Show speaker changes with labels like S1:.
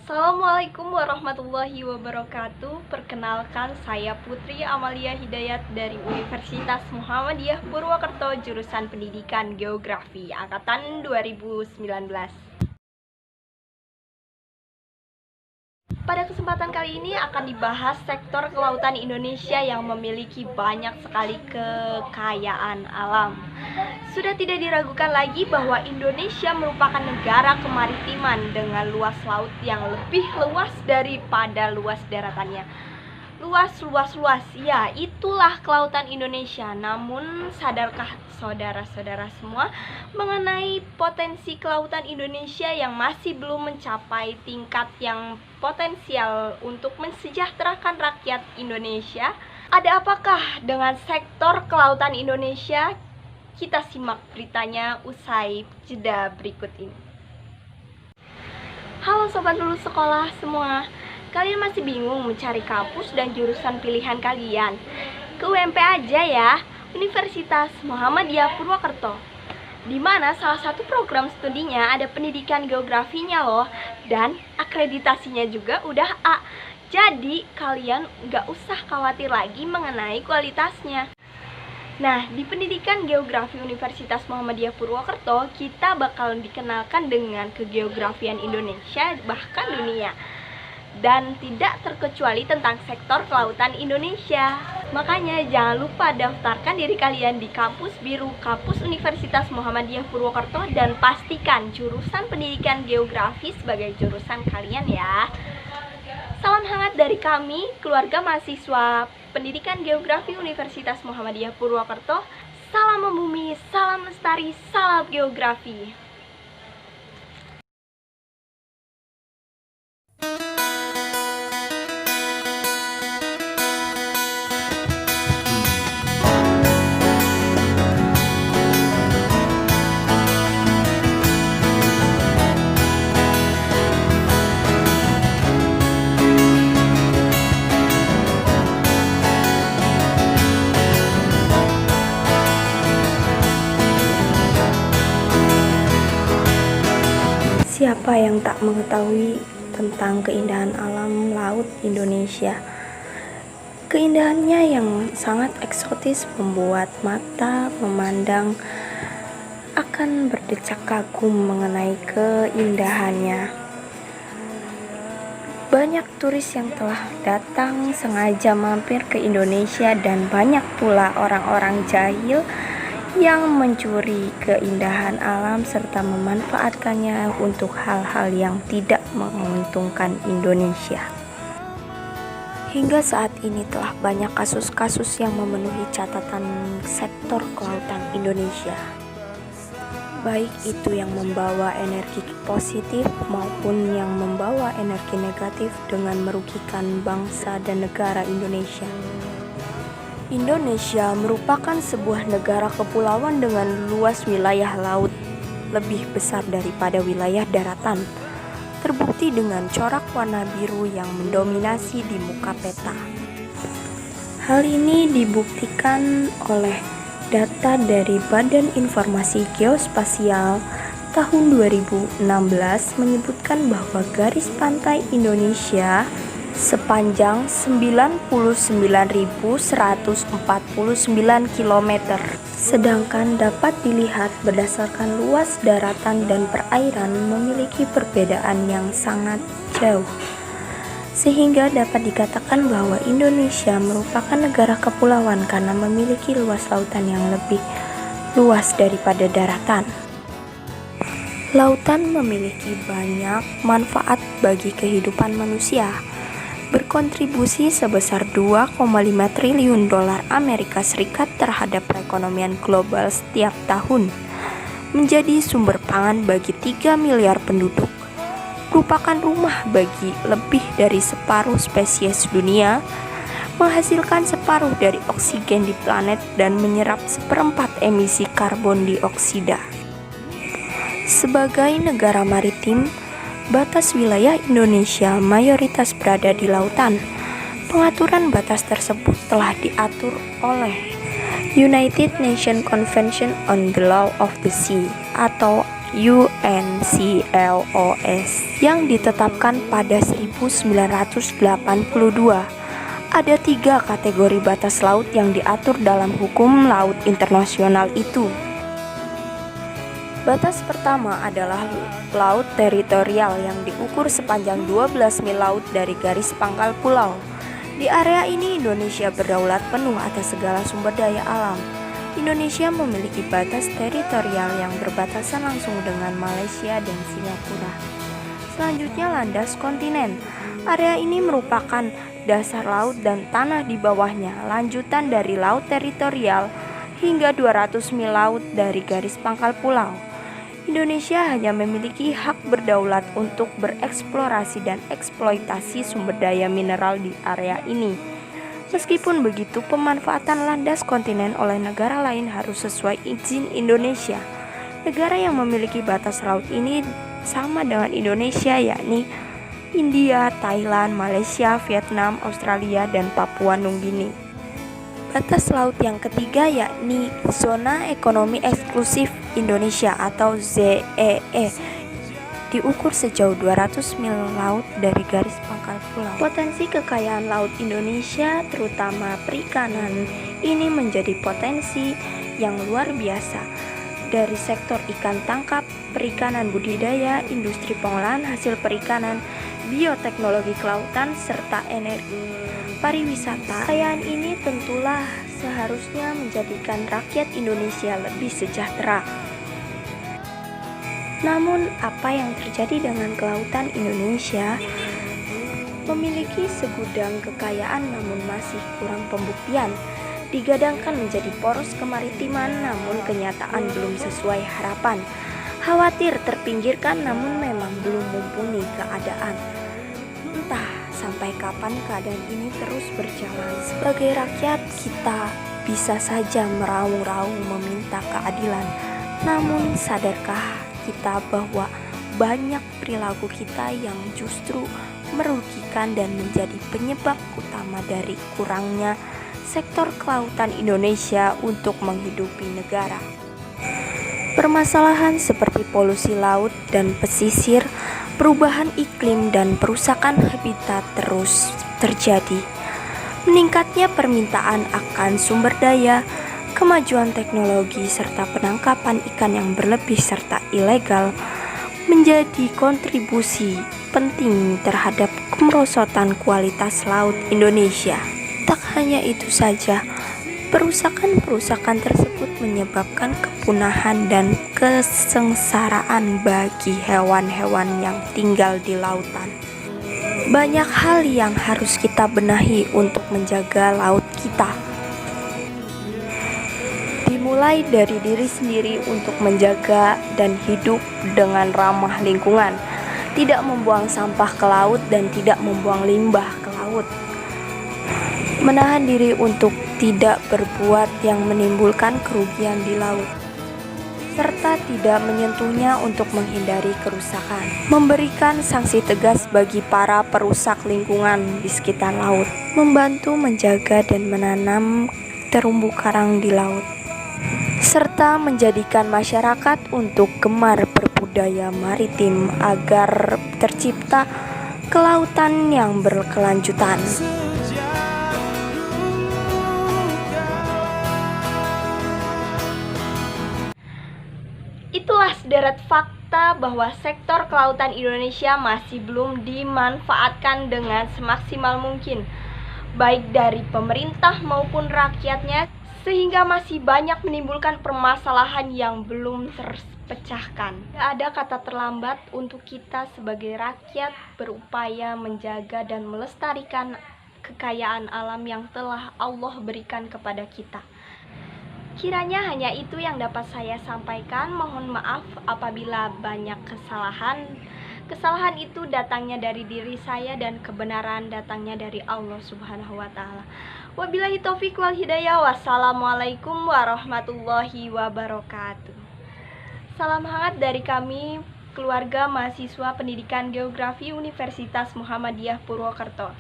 S1: Assalamualaikum warahmatullahi wabarakatuh. Perkenalkan, saya Putri Amalia Hidayat dari Universitas Muhammadiyah Purwokerto, jurusan Pendidikan Geografi angkatan 2019. Pada kesempatan kali ini akan dibahas sektor kelautan Indonesia yang memiliki banyak sekali kekayaan alam. Sudah tidak diragukan lagi bahwa Indonesia merupakan negara kemaritiman dengan luas laut yang lebih luas daripada luas daratannya. Luas, ya, itulah kelautan Indonesia. Namun, sadarkah saudara-saudara semua mengenai potensi kelautan Indonesia yang masih belum mencapai tingkat yang potensial untuk mensejahterakan rakyat Indonesia? Ada apakah dengan sektor kelautan Indonesia? Kita simak beritanya usai jeda berikut ini. Halo sobat lulus sekolah semua. Kalian masih bingung mencari kampus dan jurusan pilihan kalian? Ke UMP aja ya, Universitas Muhammadiyah Purwokerto, di mana salah satu program studinya ada pendidikan geografinya loh, dan akreditasinya juga udah A. Jadi kalian nggak usah khawatir lagi mengenai kualitasnya. Nah, di pendidikan geografi Universitas Muhammadiyah Purwokerto, kita bakal dikenalkan dengan kegeografian Indonesia bahkan dunia, dan tidak terkecuali tentang sektor kelautan Indonesia. Makanya jangan lupa daftarkan diri kalian di kampus biru kampus Universitas Muhammadiyah Purwokerto dan pastikan jurusan pendidikan geografi sebagai jurusan kalian ya. Salam hangat dari kami, keluarga mahasiswa Pendidikan Geografi Universitas Muhammadiyah Purwokerto. Salam membumi, salam lestari, salam geografi. Siapa yang tak mengetahui tentang keindahan alam laut Indonesia? Keindahannya yang sangat eksotis membuat mata memandang akan berdecak kagum mengenai keindahannya. Banyak turis yang telah datang sengaja mampir ke Indonesia dan banyak pula orang-orang jahil yang mencuri keindahan alam serta memanfaatkannya untuk hal-hal yang tidak menguntungkan Indonesia. Hingga saat ini telah banyak kasus-kasus yang memenuhi catatan sektor kelautan Indonesia, baik itu yang membawa energi positif maupun yang membawa energi negatif dengan merugikan bangsa dan negara Indonesia. Indonesia merupakan sebuah negara kepulauan dengan luas wilayah laut lebih besar daripada wilayah daratan, terbukti dengan corak warna biru yang mendominasi di muka peta. Hal ini dibuktikan oleh data dari Badan Informasi Geospasial tahun 2016 menyebutkan bahwa garis pantai Indonesia sepanjang 99.149 km, sedangkan dapat dilihat berdasarkan luas daratan dan perairan memiliki perbedaan yang sangat jauh, sehingga dapat dikatakan bahwa Indonesia merupakan negara kepulauan karena memiliki luas lautan yang lebih luas daripada daratan. Lautan memiliki banyak manfaat bagi kehidupan manusia, berkontribusi sebesar 2,5 triliun dolar Amerika Serikat terhadap perekonomian global setiap tahun, menjadi sumber pangan bagi 3 miliar penduduk, merupakan rumah bagi lebih dari separuh spesies dunia, menghasilkan separuh dari oksigen di planet dan menyerap seperempat emisi karbon dioksida. Sebagai negara maritim, batas wilayah Indonesia mayoritas berada di lautan. Pengaturan batas tersebut telah diatur oleh United Nations Convention on the Law of the Sea atau UNCLOS yang ditetapkan pada 1982. Ada 3 kategori batas laut yang diatur dalam hukum laut internasional itu. Batas pertama adalah laut teritorial yang diukur sepanjang 12 mil laut dari garis pangkal pulau. Di area ini Indonesia berdaulat penuh atas segala sumber daya alam. Indonesia memiliki batas teritorial yang berbatasan langsung dengan Malaysia dan Singapura. Selanjutnya landas kontinen. Area ini merupakan dasar laut dan tanah di bawahnya, lanjutan dari laut teritorial hingga 200 mil laut dari garis pangkal pulau. Indonesia hanya memiliki hak berdaulat untuk bereksplorasi dan eksploitasi sumber daya mineral di area ini. Meskipun begitu, pemanfaatan landas kontinen oleh negara lain harus sesuai izin Indonesia. Negara yang memiliki batas laut ini sama dengan Indonesia, yakni India, Thailand, Malaysia, Vietnam, Australia, dan Papua Nugini. Batas laut yang ketiga yakni Zona Ekonomi Eksklusif Indonesia atau ZEE, diukur sejauh 200 mil laut dari garis pangkal pulau. Potensi kekayaan laut Indonesia, terutama perikanan, ini menjadi potensi yang luar biasa. Dari sektor ikan tangkap, perikanan budidaya, industri pengolahan hasil perikanan, bioteknologi kelautan, serta energi pariwisata. Kekayaan ini tentulah seharusnya menjadikan rakyat Indonesia lebih sejahtera. Namun, apa yang terjadi dengan kelautan Indonesia? Memiliki segudang kekayaan namun masih kurang pembuktian. Digadangkan menjadi poros kemaritiman namun kenyataan belum sesuai harapan. Khawatir terpinggirkan namun memang belum mumpuni keadaan. Entah sampai kapan keadaan ini terus berjalan. Sebagai rakyat, kita bisa saja meraung-raung meminta keadilan. Namun sadarkah kita bahwa banyak perilaku kita yang justru merugikan dan menjadi penyebab utama dari kurangnya sektor kelautan Indonesia untuk menghidupi negara. Permasalahan seperti polusi laut dan pesisir, perubahan iklim dan perusakan habitat terus terjadi. Meningkatnya permintaan akan sumber daya, kemajuan teknologi serta penangkapan ikan yang berlebih serta ilegal menjadi kontribusi penting terhadap kemerosotan kualitas laut Indonesia. Tak hanya itu saja, perusakan tersebut menyebabkan kepunahan dan kesengsaraan bagi hewan-hewan yang tinggal di lautan. Banyak hal yang harus kita benahi untuk menjaga laut kita. Dimulai dari diri sendiri untuk menjaga dan hidup dengan ramah lingkungan, tidak membuang sampah ke laut dan tidak membuang limbah ke laut. Menahan diri untuk tidak berbuat yang menimbulkan kerugian di laut, serta tidak menyentuhnya untuk menghindari kerusakan. Memberikan sanksi tegas bagi para perusak lingkungan di sekitar laut, membantu menjaga dan menanam terumbu karang di laut, serta menjadikan masyarakat untuk gemar berbudaya maritim agar tercipta kelautan yang berkelanjutan. Itulah sederet fakta bahwa sektor kelautan Indonesia masih belum dimanfaatkan dengan semaksimal mungkin, baik dari pemerintah maupun rakyatnya, sehingga masih banyak menimbulkan permasalahan yang belum terpecahkan. Tidak ada kata terlambat untuk kita sebagai rakyat berupaya menjaga dan melestarikan kekayaan alam yang telah Allah berikan kepada kita. Kiranya hanya itu yang dapat saya sampaikan. Mohon maaf apabila banyak kesalahan. Kesalahan itu datangnya dari diri saya dan kebenaran datangnya dari Allah Subhanahu wa taala. Wabillahi taufik wal hidayah. Wassalamualaikum warahmatullahi wabarakatuh. Salam hangat dari kami, keluarga mahasiswa Pendidikan Geografi Universitas Muhammadiyah Purwokerto.